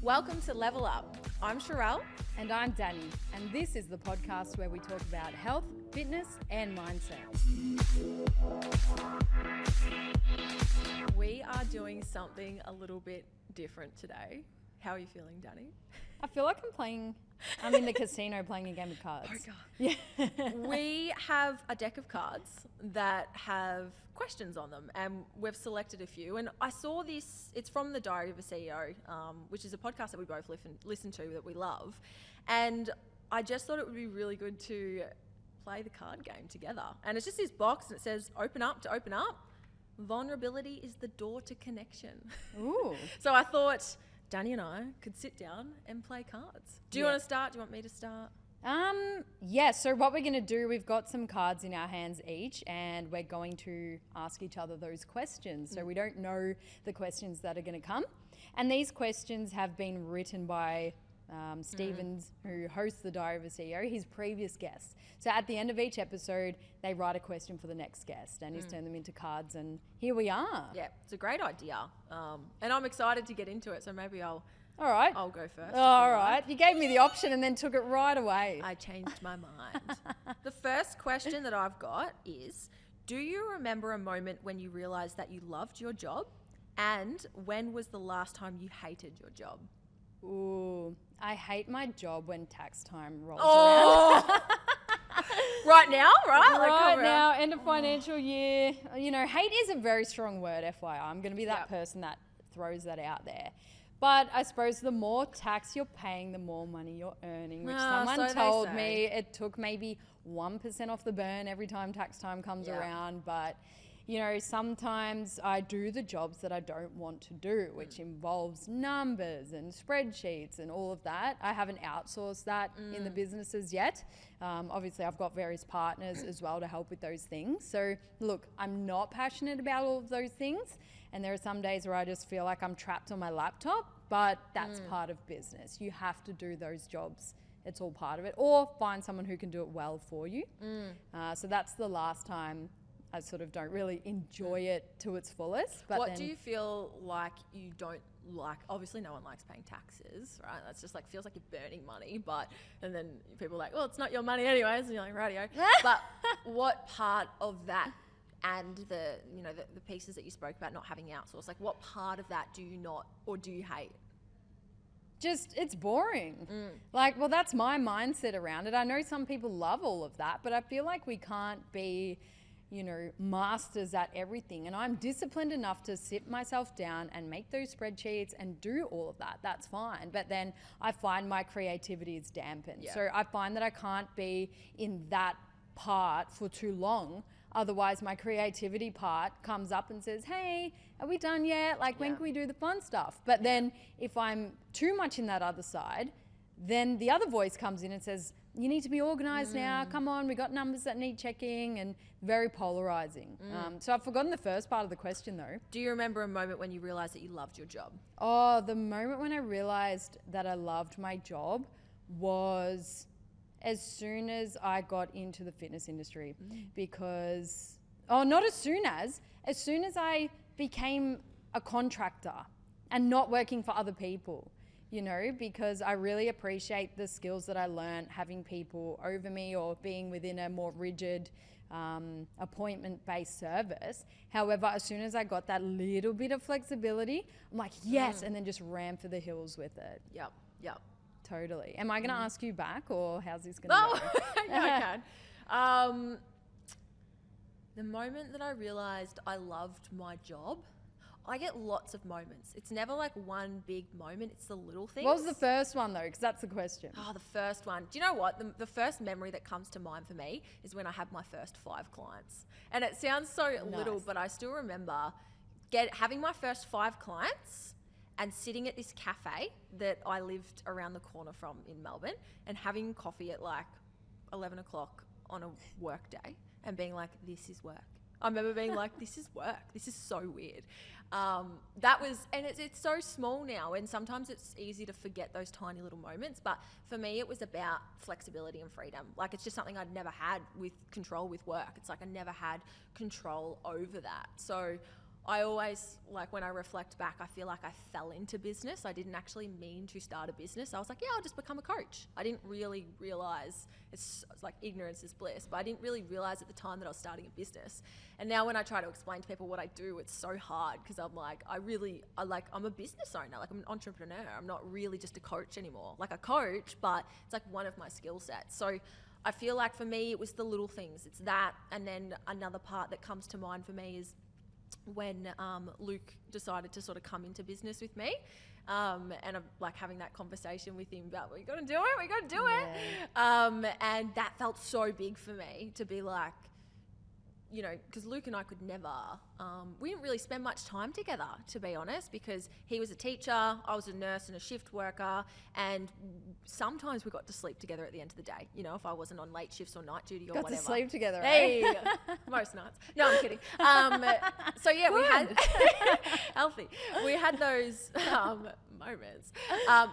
Welcome to Level Up. I'm Sherelle. And I'm Danny, and this is the podcast where we talk about health, fitness, and mindset. We are doing something a little bit different today. How are you feeling, Danny? I feel like I'm in the casino playing a game of cards. Oh, God. Yeah. We have a deck of cards that have questions on them, and we've selected a few. And I saw this, it's from The Diary of a CEO, which is a podcast that we both listen to that we love. And I just thought it would be really good to play the card game together. And it's just this box, and it says, open up to open up. Vulnerability is the door to connection. Ooh. So I thought Danny and I could sit down and play cards. Do you want to start? Do you want me to start? Yeah, so what we're going to do, we've got some cards in our hands each, and we're going to ask each other those questions. So we don't know the questions that are going to come. And these questions have been written by Stevens, who hosts The Diary of a CEO, his previous guests. So at the end of each episode, they write a question for the next guest, and he's turned them into cards, and here we are. Yeah, it's a great idea. And I'm excited to get into it, so maybe I'll go first. All right. You gave me the option and then took it right away. I changed my mind. The first question that I've got is, do you remember a moment when you realised that you loved your job? And when was the last time you hated your job? Ooh, I hate my job when tax time rolls around. Right now, right? Right now, end of financial year. You know, hate is a very strong word, FYI. I'm going to be that person that throws that out there. But I suppose the more tax you're paying, the more money you're earning, which someone told me it took maybe 1% off the burn every time tax time comes around. But, you know, sometimes I do the jobs that I don't want to do, which involves numbers and spreadsheets and all of that. I haven't outsourced that in the businesses yet. Obviously, I've got various partners as well to help with those things. So, look, I'm not passionate about all of those things. And there are some days where I just feel like I'm trapped on my laptop, but that's part of business. You have to do those jobs. It's all part of it. Or find someone who can do it well for you. So that's the last time I sort of don't really enjoy it to its fullest. But what do you feel like you don't like? Obviously, no one likes paying taxes, right? That's just like, feels like you're burning money. And then people are like, well, it's not your money anyways. And you're like, radio. But what part of that and the pieces that you spoke about not having outsourced, like what part of that do you not or do you hate? Just, it's boring. Like, well, that's my mindset around it. I know some people love all of that, but I feel like we can't be, you know, masters at everything. And I'm disciplined enough to sit myself down and make those spreadsheets and do all of that. That's fine. But then I find my creativity is dampened. Yeah. So I find that I can't be in that part for too long. Otherwise, my creativity part comes up and says, hey, are we done yet? Like, when can we do the fun stuff? But then if I'm too much in that other side, then the other voice comes in and says, you need to be organized now. Come on, we got numbers that need checking, and very polarizing. So I've forgotten the first part of the question, though. Do you remember a moment when you realized that you loved your job? Oh, the moment when I realized that I loved my job was as soon as I got into the fitness industry, because, not as soon as I became a contractor and not working for other people, you know, because I really appreciate the skills that I learned having people over me or being within a more rigid appointment-based service. However, as soon as I got that little bit of flexibility, I'm like, yes, and then just ran for the hills with it. Yep. Totally. Am I going to ask you back, or how's this going to go? Yeah, I can. The moment that I realised I loved my job, I get lots of moments. It's never like one big moment. It's the little things. What was the first one, though? Because that's the question. Oh, the first one. Do you know what? The first memory that comes to mind for me is when I had my first 5 clients. And it sounds so little, but I still remember having my first 5 clients and sitting at this cafe that I lived around the corner from in Melbourne and having coffee at like 11 o'clock on a work day and being like, this is work. I remember being like, this is work. This is so weird. It's so small now, and sometimes it's easy to forget those tiny little moments. But for me, it was about flexibility and freedom. Like, it's just something I'd never had with control with work. It's like I never had control over that. So I always, like, when I reflect back, I feel like I fell into business. I didn't actually mean to start a business. I was like, yeah, I'll just become a coach. I didn't really realize, it's like ignorance is bliss, but I didn't really realize at the time that I was starting a business. And now when I try to explain to people what I do, it's so hard because I'm like, I'm a business owner. Like, I'm an entrepreneur. I'm not really just a coach anymore. Like, a coach, but it's like one of my skill sets. So I feel like for me, it was the little things. It's that. And then another part that comes to mind for me is when Luke decided to sort of come into business with me, and I'm like having that conversation with him about, we got to do it. And that felt so big for me to be like, you know, because Luke and I could never, we didn't really spend much time together, to be honest, because he was a teacher, I was a nurse and a shift worker, and sometimes we got to sleep together at the end of the day, you know, if I wasn't on late shifts or night duty or got whatever. to sleep together, Hey, most nights. No, I'm kidding. So yeah, we had, healthy, we had those moments.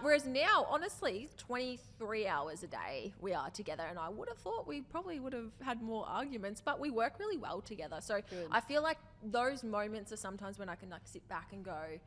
Whereas now, honestly, 23 hours a day we are together, and I would have thought we probably would have had more arguments, but we work really well together. So good. I feel like those moments are sometimes when I can like sit back and go,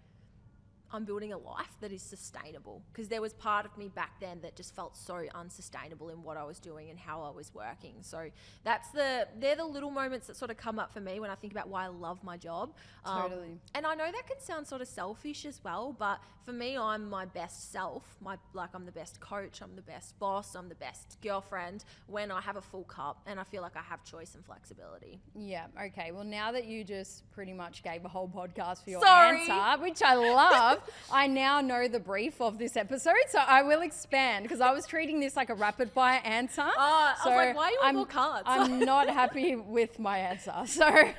I'm building a life that is sustainable, because there was part of me back then that just felt so unsustainable in what I was doing and how I was working. So they're the little moments that sort of come up for me when I think about why I love my job. Totally. And I know that can sound sort of selfish as well, but for me, I'm my best self. I'm the best coach, I'm the best boss, I'm the best girlfriend when I have a full cup and I feel like I have choice and flexibility. Yeah, okay. Well, now that you just pretty much gave a whole podcast for your Sorry. answer, which I love, I now know the brief of this episode, so I will expand, because I was treating this like a rapid fire answer. I was like, why are you on more cards? I'm not happy with my answer, so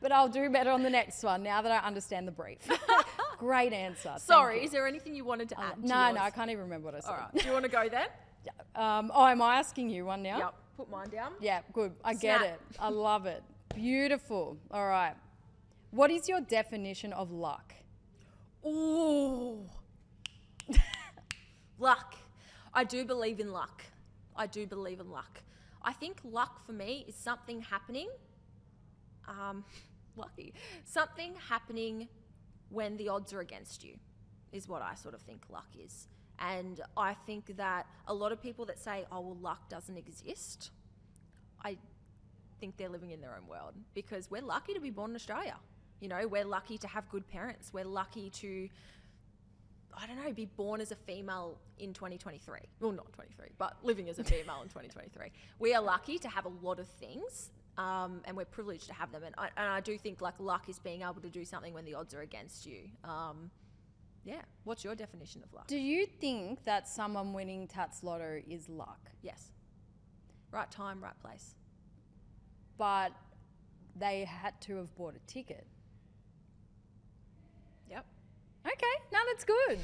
but I'll do better on the next one now that I understand the brief. Great answer. Sorry, is there anything you wanted to add? No, I can't even remember what I said. All right. Do you want to go then? Am I asking you one now? Yep. Put mine down. Yeah, good. I get it. I love it. Beautiful. All right. What is your definition of luck? Ooh. Luck. I do believe in luck. I think luck for me is something happening. Something happening when the odds are against you is what I sort of think luck is. And I think that a lot of people that say, oh, well, luck doesn't exist, I think they're living in their own world, because we're lucky to be born in Australia. You know, we're lucky to have good parents. We're lucky to, I don't know, be born as a female in 2023. Well, not 23, but living as a female in 2023. We are lucky to have a lot of things, and we're privileged to have them. And I do think like luck is being able to do something when the odds are against you. Yeah. What's your definition of luck? Do you think that someone winning Tats Lotto is luck? Yes. Right time, right place. But they had to have bought a ticket. Yep. Okay, no, that's good.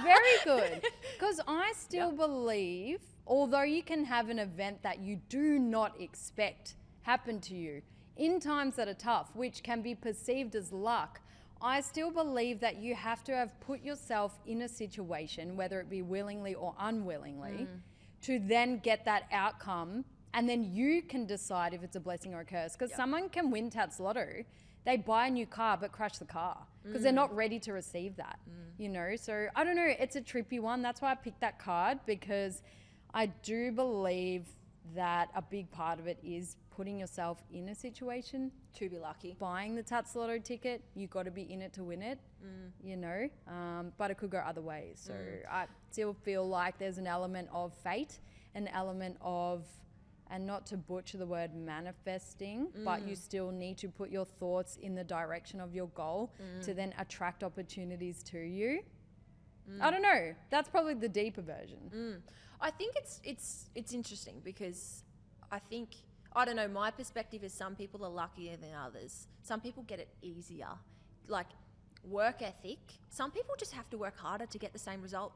Very good. Because I still believe, although you can have an event that you do not expect happen to you in times that are tough, which can be perceived as luck, I still believe that you have to have put yourself in a situation, whether it be willingly or unwillingly, to then get that outcome, and then you can decide if it's a blessing or a curse. Because someone can win Tats Lotto, they buy a new car but crash the car because they're not ready to receive that, you know? So I don't know, it's a trippy one. That's why I picked that card, because I do believe that a big part of it is putting yourself in a situation to be lucky. Buying the Tats Lotto ticket, you got to be in it to win it, you know, but it could go other ways. So I still feel like there's an element of fate, an element of, and not to butcher the word manifesting, but you still need to put your thoughts in the direction of your goal to then attract opportunities to you. I don't know. That's probably the deeper version. I think it's interesting, because I think, I don't know, my perspective is some people are luckier than others. Some people get it easier. Like work ethic, some people just have to work harder to get the same result.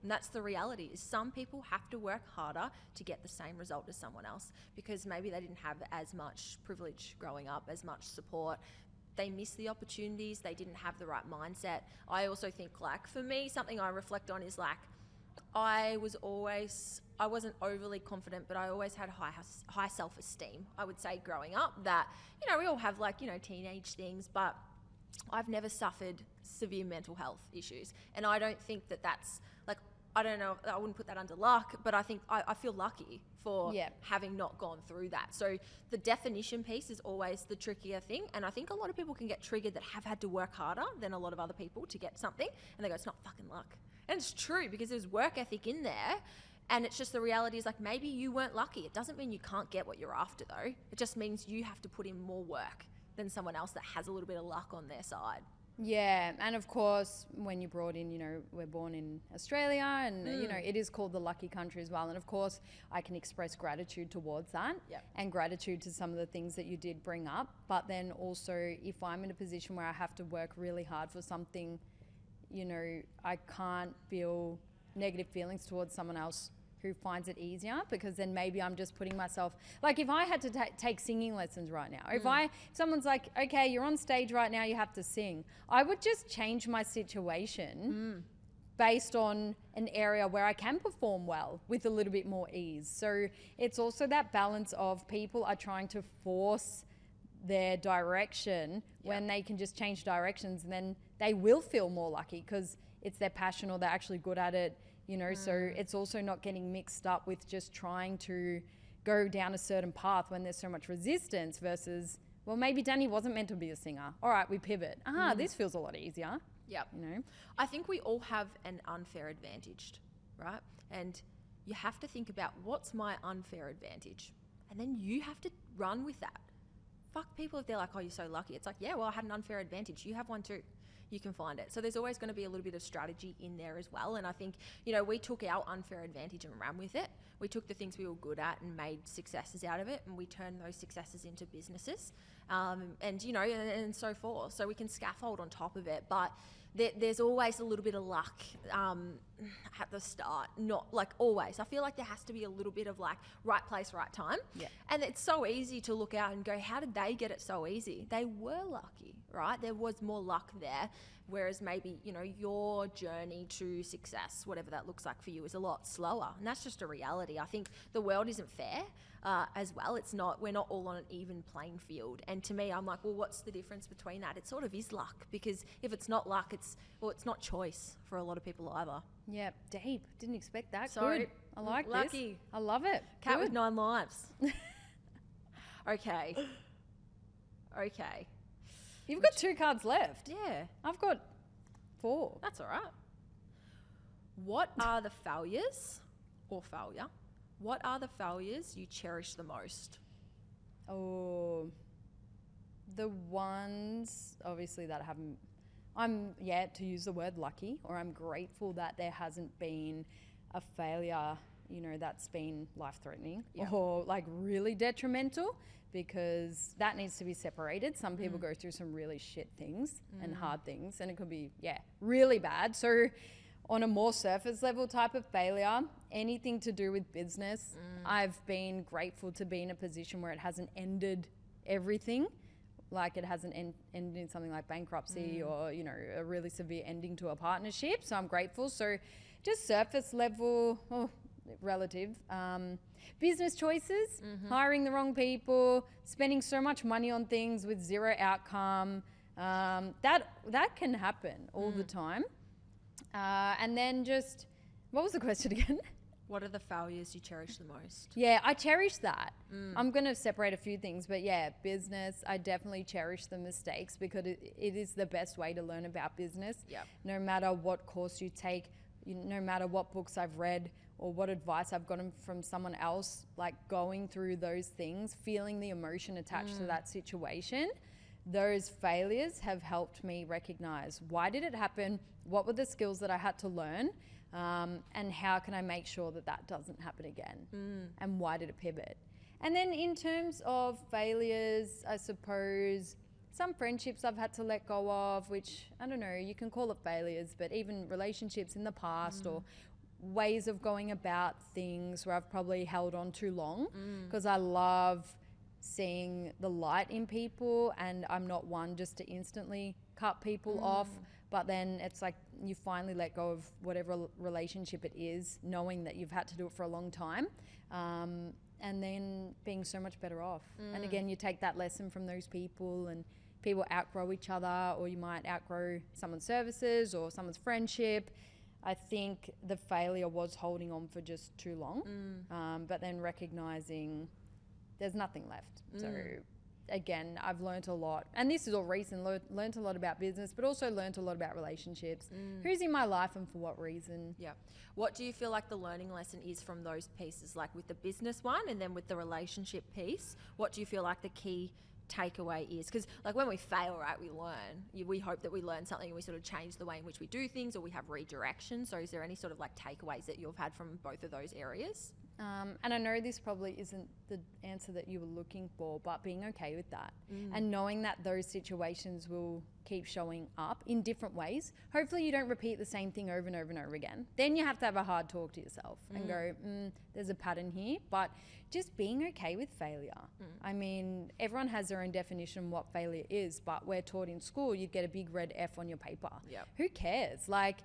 And that's the reality, is some people have to work harder to get the same result as someone else, because maybe they didn't have as much privilege growing up, as much support. They missed the opportunities, they didn't have the right mindset. I also think, like, for me, something I reflect on is like, I wasn't overly confident, but I always had high self-esteem. I would say growing up that, you know, we all have like, you know, teenage things, but I've never suffered severe mental health issues. And I don't think that that's like, I don't know, I wouldn't put that under luck, but I think I feel lucky for having not gone through that. So the definition piece is always the trickier thing. And I think a lot of people can get triggered that have had to work harder than a lot of other people to get something. And they go, it's not fucking luck. And it's true, because there's work ethic in there. And it's just, the reality is like, maybe you weren't lucky. It doesn't mean you can't get what you're after though. It just means you have to put in more work than someone else that has a little bit of luck on their side. Yeah, and of course, when you're brought in, you know, we're born in Australia, and you know, it is called the lucky country as well. And of course, I can express gratitude towards that, and gratitude to some of the things that you did bring up. But then also, if I'm in a position where I have to work really hard for something, you know, I can't feel negative feelings towards someone else who finds it easier, because then maybe I'm just putting myself, like if I had to take singing lessons right now, if someone's like, okay, you're on stage right now, you have to sing, I would just change my situation based on an area where I can perform well with a little bit more ease. So it's also that balance of people are trying to force their direction when they can just change directions, and then they will feel more lucky because it's their passion or they're actually good at it. You know, so it's also not getting mixed up with just trying to go down a certain path when there's so much resistance versus, well, maybe Danny wasn't meant to be a singer. All right, we pivot. This feels a lot easier. Yeah. You know, I think we all have an unfair advantage, right? And you have to think about, what's my unfair advantage? And then you have to run with that. Fuck people if they're like, oh, you're so lucky. It's like, yeah, well, I had an unfair advantage. You have one too. You can find it. So there's always going to be a little bit of strategy in there as well. And I think, you know, we took our unfair advantage and ran with it. We took the things we were good at and made successes out of it, and we turned those successes into businesses, and, you know, and so forth. So we can scaffold on top of it. But there's always a little bit of luck at the start. Not like always. I feel like there has to be a little bit of like right place, right time. Yeah. And it's so easy to look out and go, how did they get it so easy? They were lucky, right? There was more luck there. Whereas maybe, you know, your journey to success, whatever that looks like for you, is a lot slower. And that's just a reality. I think the world isn't fair as well. It's not, we're not all on an even playing field. And to me, I'm like, well, what's the difference between that? It sort of is luck, because if it's not luck, it's not choice for a lot of people either. Yeah, deep. Didn't expect that. Sorry. Good. I like Lucky. this. I love it. Cat Good. with 9 lives. Okay. You've got 2 cards left. Yeah. I've got 4. That's all right. What are the failures or failure? What are the failures you cherish the most? Oh, the ones obviously that I'm to use the word lucky, or I'm grateful that there hasn't been a failure, you know, that's been life-threatening or like really detrimental, because that needs to be separated. Some people go through some really shit things and hard things, and it could be, really bad. So on a more surface level type of failure, anything to do with business, I've been grateful to be in a position where it hasn't ended everything. Like it hasn't ended in something like bankruptcy or, you know, a really severe ending to a partnership. So I'm grateful. So just surface level, relative, business choices, hiring the wrong people, spending so much money on things with zero outcome. That can happen all the time. And then just, what was the question again? What are the failures you cherish the most? Yeah, I cherish that. I'm going to separate a few things, but business, I definitely cherish the mistakes, because it is the best way to learn about business. Yep. No matter what course you take, no matter what books I've read or what advice I've gotten from someone else, like going through those things, feeling the emotion attached to that situation, those failures have helped me recognize, why did it happen? What were the skills that I had to learn? And how can I make sure that doesn't happen again? And why did it pivot? And then in terms of failures, I suppose some friendships I've had to let go of, which, I don't know, you can call it failures, but even relationships in the past or ways of going about things where I've probably held on too long, because I love seeing the light in people, and I'm not one just to instantly cut people off. But then it's like you finally let go of whatever relationship it is, knowing that you've had to do it for a long time, and then being so much better off. And again, you take that lesson from those people and people outgrow each other, or you might outgrow someone's services or someone's friendship. I think the failure was holding on for just too long, but then recognizing there's nothing left. So again, I've learned a lot, and this is all recent, learned a lot about business, but also learned a lot about relationships. Who's in my life and for what reason? Yeah. What do you feel like the learning lesson is from those pieces, like with the business one and then with the relationship piece? What do you feel like the key takeaway is? Because like when we fail, right, we learn. We hope that we learn something and we sort of change the way in which we do things, or we have redirection. So is there any sort of like takeaways that you've had from both of those areas? And I know this probably isn't the answer that you were looking for, but being okay with that and knowing that those situations will keep showing up in different ways. Hopefully you don't repeat the same thing over and over and over again. Then you have to have a hard talk to yourself and go, there's a pattern here. But just being okay with failure. I mean, everyone has their own definition of what failure is, but we're taught in school you'd get a big red F on your paper. Who cares? Like,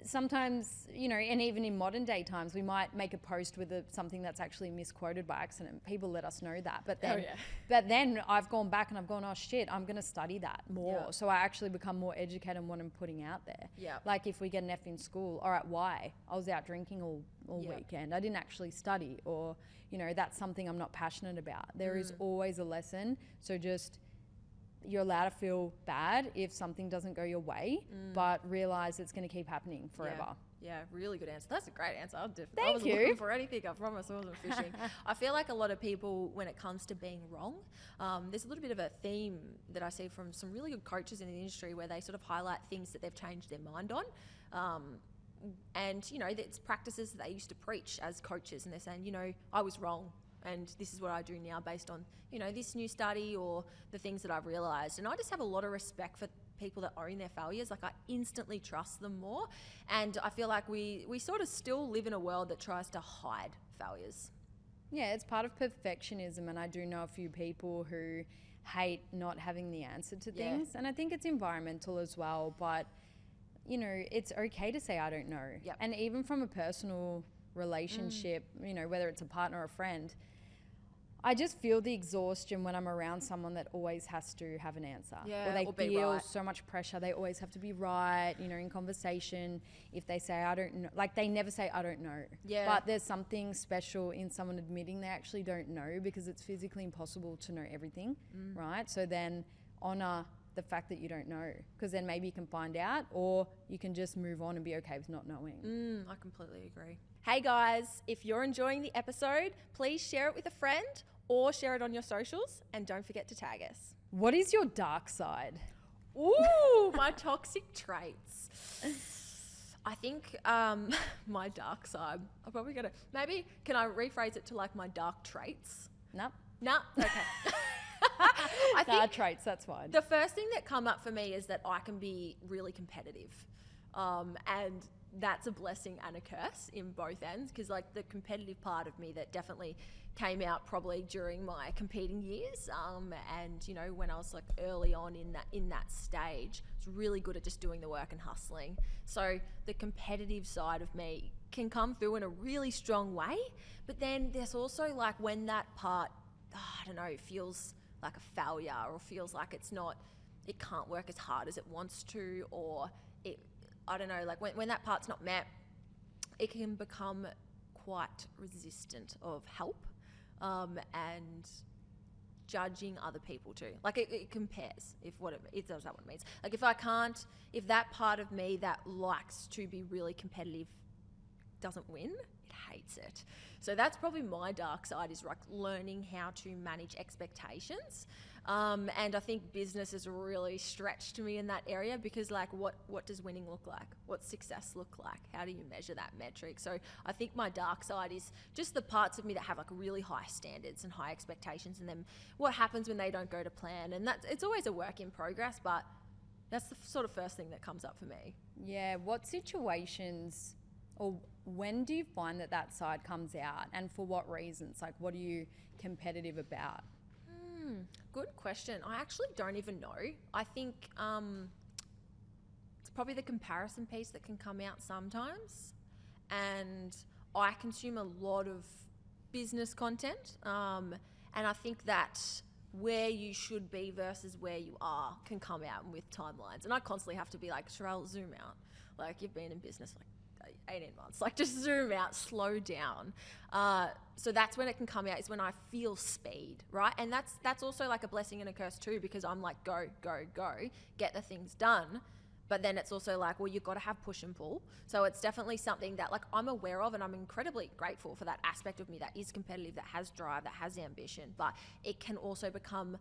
sometimes, you know, and even in modern day times, we might make a post with something that's actually misquoted by accident. People let us know that. But then, but then I've gone back and I've gone, oh shit, I'm going to study that more. So I actually become more educated in what I'm putting out there. Like if we get an F in school, all right, why? I was out drinking all weekend. I didn't actually study, or, you know, that's something I'm not passionate about. There is always a lesson. So just, you're allowed to feel bad if something doesn't go your way, but realize it's going to keep happening forever. Yeah, really good answer. That's a great answer. I Thank wasn't you. looking for anything. I promise I wasn't fishing. I feel like a lot of people, when it comes to being wrong, there's a little bit of a theme that I see from some really good coaches in the industry where they sort of highlight things that they've changed their mind on. And, you know, it's practices that they used to preach as coaches, and they're saying, you know, I was wrong, and this is what I do now based on, you know, this new study or the things that I've realized. And I just have a lot of respect for people that own their failures. Like, I instantly trust them more. And I feel like we sort of still live in a world that tries to hide failures. Yeah, it's part of perfectionism. And I do know a few people who hate not having the answer to things. And I think it's environmental as well. But, you know, it's okay to say, I don't know. And even from a personal relationship, you know, whether it's a partner or a friend, I just feel the exhaustion when I'm around someone that always has to have an answer. Or they feel so much pressure. They always have to be right, you know, in conversation. If they say, I don't know, like they never say, I don't know. But there's something special in someone admitting they actually don't know, because it's physically impossible to know everything, right? So then honor the fact that you don't know, because then maybe you can find out, or you can just move on and be okay with not knowing. I completely agree. Hey guys, if you're enjoying the episode, please share it with a friend or share it on your socials, and don't forget to tag us. What is your dark side? Ooh, my toxic traits. I think my dark side, I'm probably going to, maybe, can I rephrase it to like my dark traits? No. Okay. I think traits, that's fine. The first thing that come up for me is that I can be really competitive. And that's a blessing and a curse in both ends, because like the competitive part of me that definitely came out probably during my competing years, and you know, when I was like early on in that stage, I was really good at just doing the work and hustling. So the competitive side of me can come through in a really strong way, but then there's also like when that part, I don't know, feels like a failure, or feels like it can't work as hard as it wants to, or I don't know, like when that part's not met, it can become quite resistant of help, and judging other people too. Like it compares, it does that what it means. Like if that part of me that likes to be really competitive doesn't win, it hates it. So that's probably my dark side, is like learning how to manage expectations. And I think business has really stretched me in that area, because like what does winning look like? What's success look like? How do you measure that metric? So I think my dark side is just the parts of me that have like really high standards and high expectations, and then what happens when they don't go to plan. And it's always a work in progress, but that's the sort of first thing that comes up for me. Yeah, what situations, or when do you find that side comes out, and for what reasons? Like, what are you competitive about? Good question. I actually don't even know. I think it's probably the comparison piece that can come out sometimes. And I consume a lot of business content. And I think that where you should be versus where you are can come out with timelines. And I constantly have to be like, Sherelle, zoom out. Like, you've been in business for like 18 months. Like, just zoom out, slow down. So that's when it can come out, is when I feel speed, right? And that's also like a blessing and a curse too, because I'm like, go, go, go, get the things done. But then it's also like, well, you've got to have push and pull. So it's definitely something that like I'm aware of, and I'm incredibly grateful for that aspect of me that is competitive, that has drive, that has ambition. But it can also become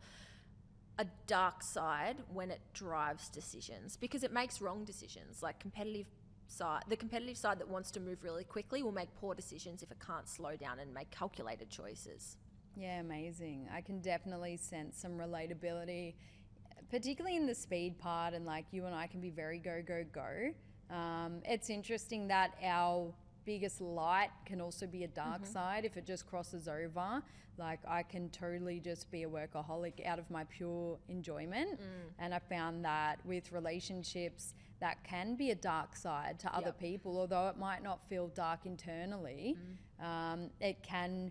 a dark side when it drives decisions, because it makes wrong decisions. Like the competitive side that wants to move really quickly will make poor decisions if it can't slow down and make calculated choices. Yeah, amazing. I can definitely sense some relatability, particularly in the speed part, and like you and I can be very go, go, go. It's interesting that our biggest light can also be a dark side if it just crosses over. Like, I can totally just be a workaholic out of my pure enjoyment. And I found that with relationships, that can be a dark side to other people, although it might not feel dark internally. It can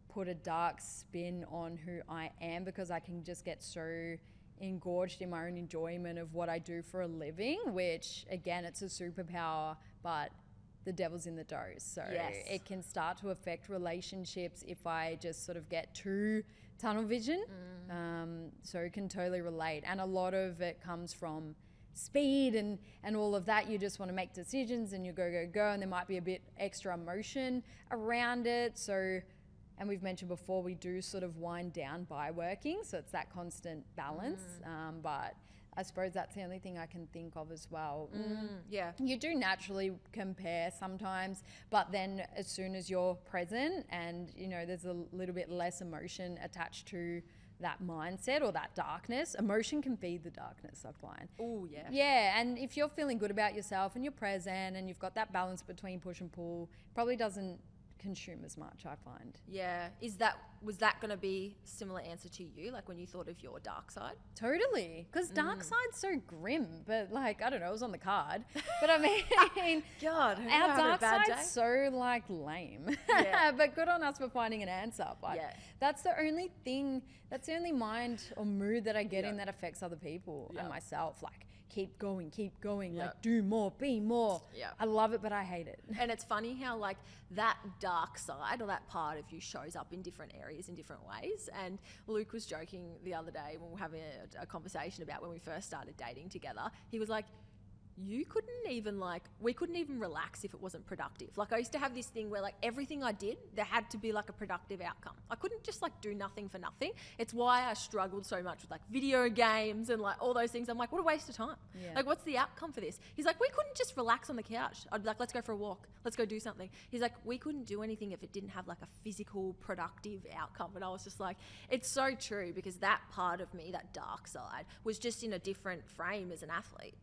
put a dark spin on who I am, because I can just get so engorged in my own enjoyment of what I do for a living, which again, it's a superpower, but the devil's in the dose. So it can start to affect relationships if I just sort of get too tunnel vision. So can totally relate. And a lot of it comes from speed and all of that. You just want to make decisions and you go, go, go. And there might be a bit extra emotion around it. So, and we've mentioned before, we do sort of wind down by working. So it's that constant balance. But I suppose that's the only thing I can think of as well. Yeah. You do naturally compare sometimes, but then as soon as you're present and, you know, there's a little bit less emotion attached to that mindset or that darkness, emotion can feed the darkness, I find. Oh, yeah. Yeah, and if you're feeling good about yourself and you're present and you've got that balance between push and pull, probably doesn't consume as much, I find. Yeah. Was that going to be similar answer to you, like when you thought of your dark side? Totally, because dark side's so grim, but like, I don't know, it was on the card. But I mean, God, our dark side's so like lame. But good on us for finding an answer. But that's the only thing, that's the only mind or mood that I get in that affects other people and myself. Like, keep going, like do more, be more. I love it, but I hate it. And it's funny how like that dark side or that part of you shows up in different areas in different ways. And Luke was joking the other day when we were having a conversation about when we first started dating together. He was like, we couldn't even relax if it wasn't productive. Like, I used to have this thing where like everything I did, there had to be like a productive outcome. I couldn't just like do nothing for nothing. It's why I struggled so much with like video games and like all those things. I'm like, what a waste of time. Like, what's the outcome for this? He's like, we couldn't just relax on the couch. I'd be like, let's go for a walk. Let's go do something. He's like, we couldn't do anything if it didn't have like a physical productive outcome. And I was just like, it's so true, because that part of me, that dark side, was just in a different frame as an athlete.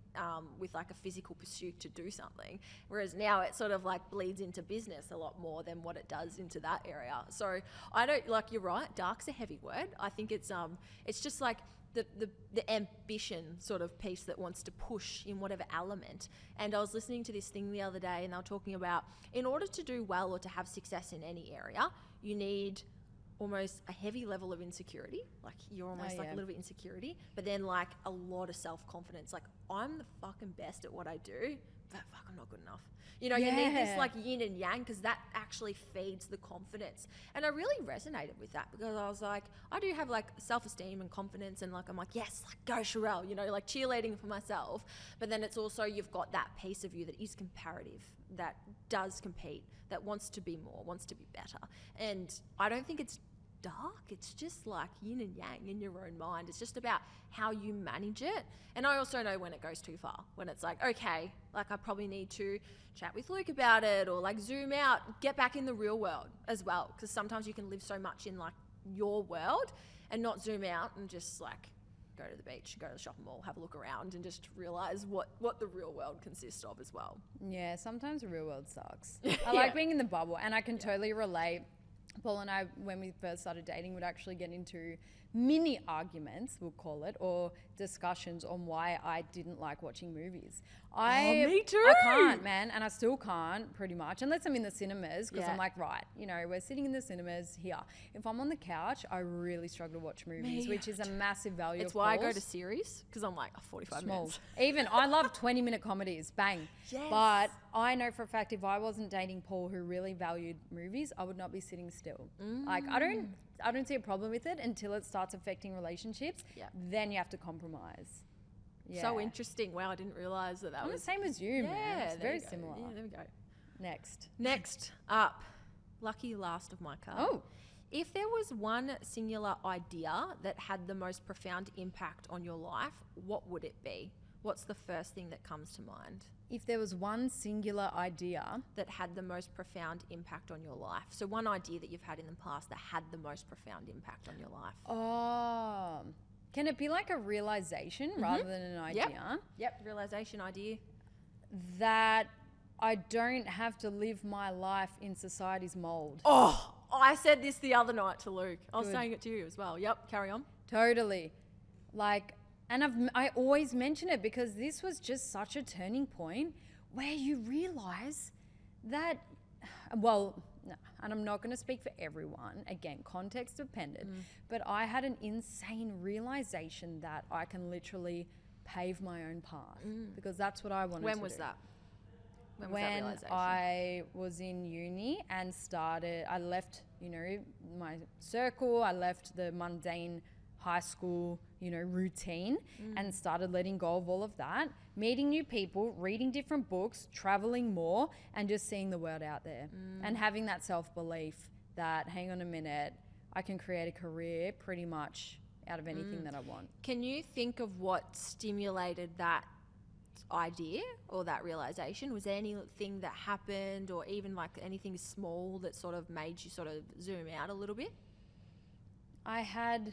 With like a physical pursuit to do something, whereas now it sort of like bleeds into business a lot more than what it does into that area. So I don't, like, you're right, dark's a heavy word. I think it's just like the ambition sort of piece that wants to push in whatever element. And I was listening to this thing the other day, and they were talking about, in order to do well or to have success in any area, you need almost a heavy level of insecurity. Like, you're almost like a little bit insecurity, but then like a lot of self-confidence. Like, I'm the fucking best at what I do, but fuck, I'm not good enough. You know, you need this like yin and yang, because that actually feeds the confidence. And I really resonated with that, because I was like, I do have like self-esteem and confidence, and like, I'm like, yes, like, go Sherelle, you know, like cheerleading for myself. But then it's also, you've got that piece of you that is comparative, that does compete, that wants to be more, wants to be better. And I don't think it's dark, it's just like yin and yang in your own mind. It's just about how you manage it. And I also know when it goes too far, when it's like, okay, like, I probably need to chat with Luke about it, or like zoom out, get back in the real world as well, because sometimes you can live so much in like your world and not zoom out and just like go to the beach, go to the shopping mall, have a look around, and just realize what the real world consists of as well. Yeah, sometimes the real world sucks. I like being in the bubble, and I can totally relate. Paul and I, when we first started dating, would actually get into mini arguments, we'll call it, or discussions on why I didn't like watching movies. Me too. I can't, man, and I still can't pretty much, unless I'm in the cinemas, because I'm like, right, you know, we're sitting in the cinemas here. If I'm on the couch, I really struggle to watch movies, which is a massive value. It's why I go to series, because I'm like, 45 minutes. Even I love 20-minute comedies, bang. Yes. But I know for a fact if I wasn't dating Paul, who really valued movies, I would not be sitting still. Like I don't see a problem with it until it starts affecting relationships. Yeah. Then you have to compromise. Yeah. So interesting. Wow, I didn't realize that I'm was the same as you, man. It's very similar. Yeah, there we go. Next up, lucky last of my card. Oh. If there was one singular idea that had the most profound impact on your life, what would it be? What's the first thing that comes to mind? If there was one singular idea that had the most profound impact on your life. So one idea that you've had in the past that had the most profound impact on your life. Oh, can it be like a realization rather than an idea? Yep, realization idea. That I don't have to live my life in society's mold. Oh, I said this the other night to Luke. I was saying it to you as well. Yep, carry on. Totally. Like, and I always mention it because this was just such a turning point where you realize that, well, no, and I'm not going to speak for everyone, again, context dependent, but I had an insane realization that I can literally pave my own path because that's what I wanted to do. When was that? When I was in uni and I left, you know, my circle, I left the mundane high school, you know, routine and started letting go of all of that, meeting new people, reading different books, traveling more, and just seeing the world out there and having that self-belief that, hang on a minute, I can create a career pretty much out of anything that I want. Can you think of what stimulated that idea or that realization? Was there anything that happened or even like anything small that sort of made you sort of zoom out a little bit? I had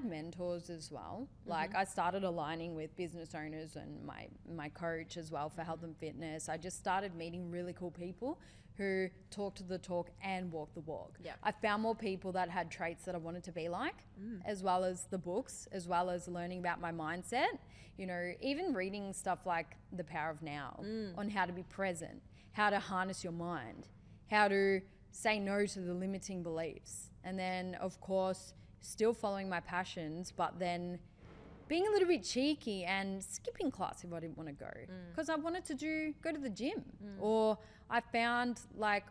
mentors as well. Like I started aligning with business owners and my coach as well for health and fitness. I just started meeting really cool people who talked the talk and walked the walk. Yeah. I found more people that had traits that I wanted to be like, as well as the books, as well as learning about my mindset. You know, even reading stuff like The Power of Now on how to be present, how to harness your mind, how to say no to the limiting beliefs. And then, of course, still following my passions, but then being a little bit cheeky and skipping class if I didn't want to go because I wanted to go to the gym. Or I found like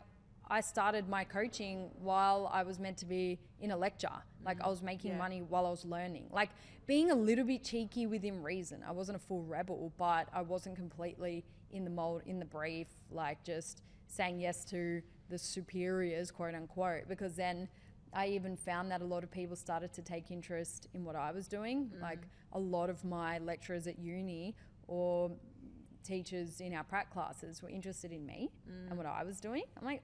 I started my coaching while I was meant to be in a lecture. Like I was making money while I was learning. Like being a little bit cheeky within reason. I wasn't a full rebel, but I wasn't completely in the mold, in the brief, like just saying yes to the superiors, quote unquote, because then I even found that a lot of people started to take interest in what I was doing. Like a lot of my lecturers at uni or teachers in our prac classes were interested in me and what I was doing. I'm like,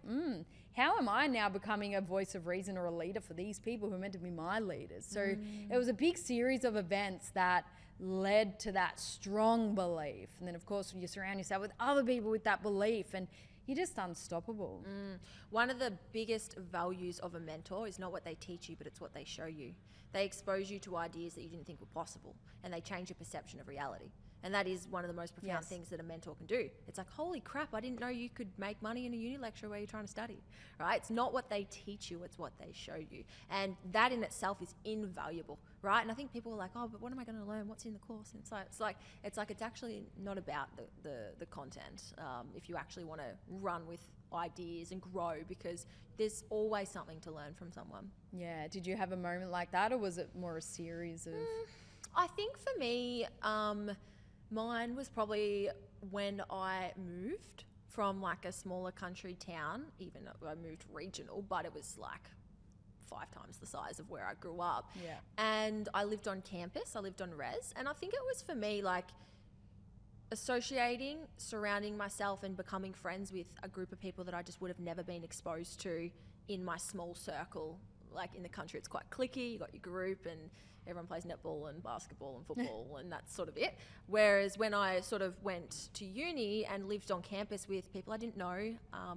how am I now becoming a voice of reason or a leader for these people who are meant to be my leaders? So it was a big series of events that led to that strong belief. And then of course you surround yourself with other people with that belief and you're just unstoppable. One of the biggest values of a mentor is not what they teach you, but it's what they show you. They expose you to ideas that you didn't think were possible, and they change your perception of reality. And that is one of the most profound things that a mentor can do. It's like, holy crap, I didn't know you could make money in a uni lecture where you're trying to study, right? It's not what they teach you, it's what they show you. And that in itself is invaluable, right? And I think people are like, oh, but what am I going to learn? What's in the course? And it's actually not about the content. If you actually want to run with ideas and grow, because there's always something to learn from someone. Yeah. Did you have a moment like that, or was it more a series of... I think for me, mine was probably when I moved from like a smaller country town, even though I moved regional, but it was like 5 times the size of where I grew up. Yeah. And I lived on campus, I lived on res, and I think it was for me like associating, surrounding myself and becoming friends with a group of people that I just would have never been exposed to in my small circle like in the country, it's quite cliquey. You got your group and everyone plays netball and basketball and football and that's sort of it. Whereas when I sort of went to uni and lived on campus with people I didn't know,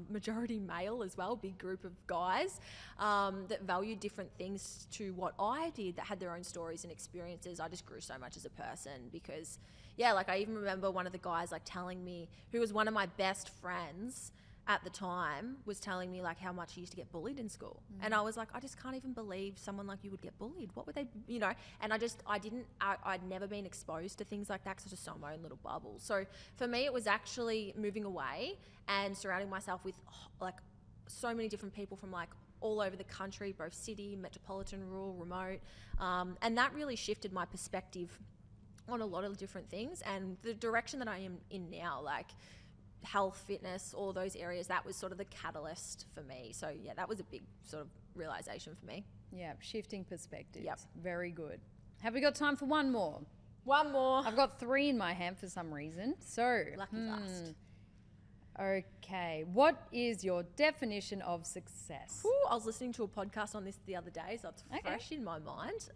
majority male as well, big group of guys that valued different things to what I did, that had their own stories and experiences, I just grew so much as a person because, yeah, like I even remember one of the guys like telling me, who was one of my best friends at the time, was telling me like how much he used to get bullied in school. And I was like, I just can't even believe someone like you would get bullied. What would they, you know? And I'd never been exposed to things like that because I was just on my own little bubble. So for me, it was actually moving away and surrounding myself with like so many different people from like all over the country, both city, metropolitan, rural, remote. And that really shifted my perspective on a lot of different things and the direction that I am in now, like health, fitness, all those areas, that was sort of the catalyst for me. So yeah, that was a big sort of realization for me. Yeah, shifting perspectives. Yep. Very good. Have we got time for one more? One more. I've got 3 in my hand for some reason. So Lucky fast. Okay, what is your definition of success? Ooh, I was listening to a podcast on this the other day, so it's fresh in my mind.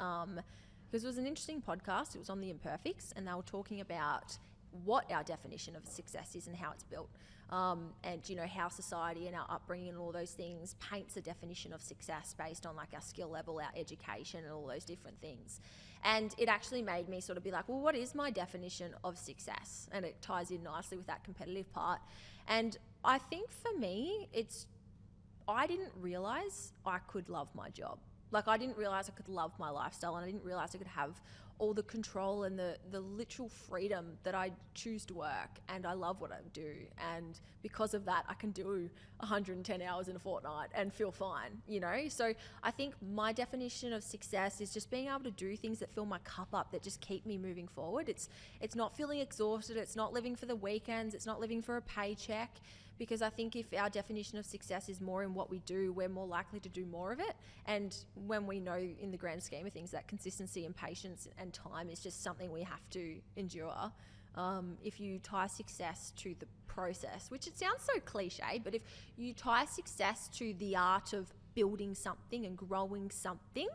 Because it was an interesting podcast. It was on the Imperfects, and they were talking about what our definition of success is and how it's built. And, you know, how society and our upbringing and all those things paints a definition of success based on like our skill level, our education and all those different things. And it actually made me sort of be like, well, what is my definition of success? And it ties in nicely with that competitive part. And I think for me, I didn't realize I could love my job. Like I didn't realize I could love my lifestyle, and I didn't realize I could have all the control and the literal freedom that I choose to work, and I love what I do, and because of that I can do 110 hours in a fortnight and feel fine, you know. So I think my definition of success is just being able to do things that fill my cup up, that just keep me moving forward. It's not feeling exhausted, it's not living for the weekends, it's not living for a paycheck. Because I think if our definition of success is more in what we do, we're more likely to do more of it. And when we know in the grand scheme of things that consistency and patience and time is just something we have to endure, if you tie success to the process, which it sounds so cliche, but if you tie success to the art of building something and growing something,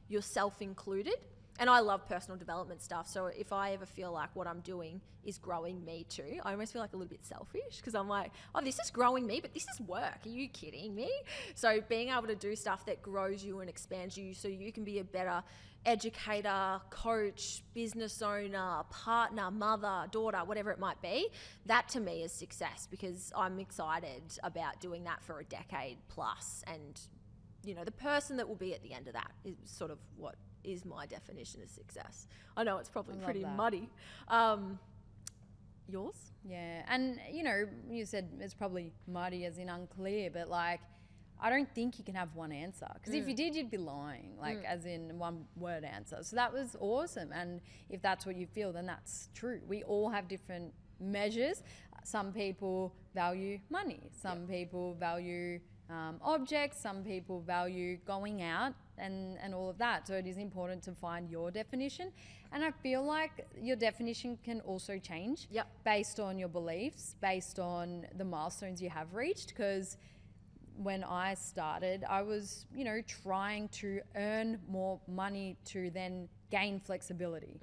yourself included. And I love personal development stuff. So if I ever feel like what I'm doing is growing me too, I almost feel like a little bit selfish because I'm like, oh, this is growing me, but this is work. Are you kidding me? So being able to do stuff that grows you and expands you so you can be a better educator, coach, business owner, partner, mother, daughter, whatever it might be, that to me is success because I'm excited about doing that for a decade plus. And, you know, the person that will be at the end of that is sort of what is my definition of success. I know it's probably pretty muddy. Yours? Yeah, and you know, you said it's probably muddy as in unclear, but like, I don't think you can have one answer because if you did, you'd be lying, like as in one word answer. So that was awesome, and if that's what you feel, then that's true. We all have different measures. Some people value money, some people value objects, some people value going out and all of that. So it is important to find your definition. And I feel like your definition can also change based on your beliefs, based on the milestones you have reached. Because when I started, I was, you know, trying to earn more money to then gain flexibility.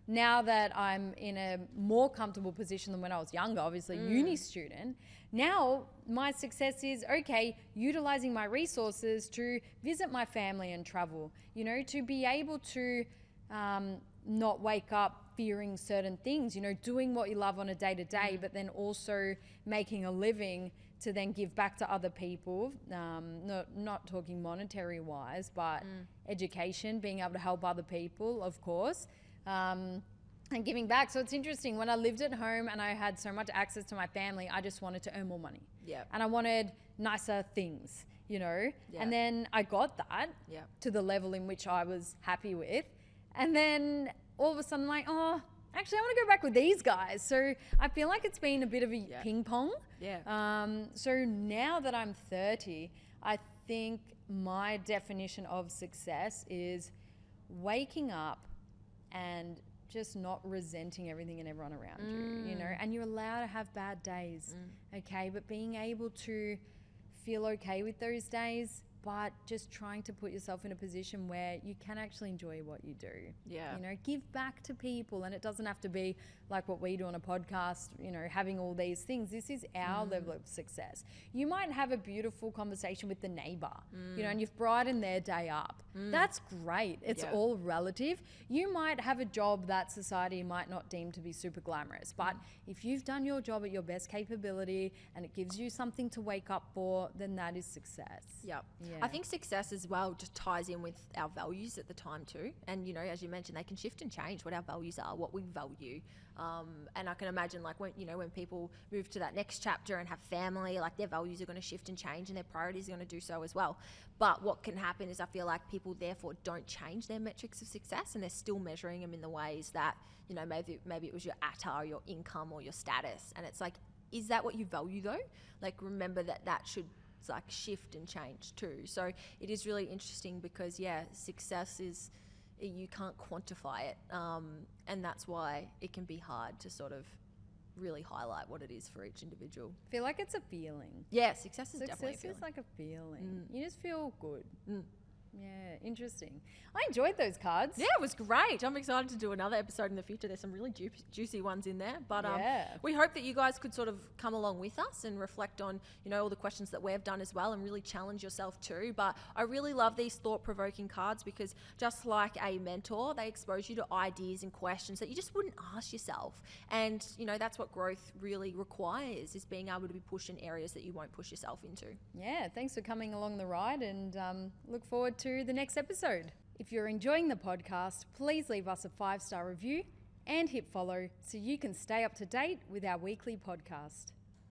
Now that I'm in a more comfortable position than when I was younger, obviously uni student, now my success is, okay, utilizing my resources to visit my family and travel, you know, to be able to not wake up fearing certain things, you know, doing what you love on a day-to-day, but then also making a living to then give back to other people, not talking monetary wise, but education, being able to help other people, of course, and giving back. So it's interesting, when I lived at home and I had so much access to my family, I just wanted to earn more money. And I wanted nicer things, you know, and then I got that to the level in which I was happy with. And then all of a sudden, like, oh, actually, I want to go back with these guys. So I feel like it's been a bit of a ping pong. So now that I'm 30, I think my definition of success is waking up and just not resenting everything and everyone around you, you know, and you're allowed to have bad days, okay? But being able to feel okay with those days, but just trying to put yourself in a position where you can actually enjoy what you do. Yeah. You know, give back to people, and it doesn't have to be like what we do on a podcast, you know, having all these things. This is our level of success. You might have a beautiful conversation with the neighbor, you know, and you've brightened their day up. That's great. It's all relative. You might have a job that society might not deem to be super glamorous, but if you've done your job at your best capability and it gives you something to wake up for, then that is success. Yep. Yeah. I think success as well just ties in with our values at the time too. And, you know, as you mentioned, they can shift and change what our values are, what we value. And I can imagine like when, you know, when people move to that next chapter and have family, like their values are going to shift and change and their priorities are going to do so as well. But what can happen is I feel like people therefore don't change their metrics of success, and they're still measuring them in the ways that, you know, maybe it was your ATA or your income or your status. And it's like, is that what you value though? Like, remember that should like shift and change too. So it is really interesting because success is, you can't quantify it, and that's why it can be hard to sort of really highlight what it is for each individual. I feel like it's a feeling. Yeah, success is definitely a feeling. Success is like a feeling. You just feel good. Yeah, interesting. I enjoyed those cards. Yeah, it was great. I'm excited to do another episode in the future. There's some really juicy ones in there. But we hope that you guys could sort of come along with us and reflect on, you know, all the questions that we've done as well, and really challenge yourself too. But I really love these thought-provoking cards because just like a mentor, they expose you to ideas and questions that you just wouldn't ask yourself. And, you know, that's what growth really requires, is being able to be pushed in areas that you won't push yourself into. Yeah, thanks for coming along the ride, and look forward to the next episode. If you're enjoying the podcast, please leave us a 5-star review and hit follow so you can stay up to date with our weekly podcast.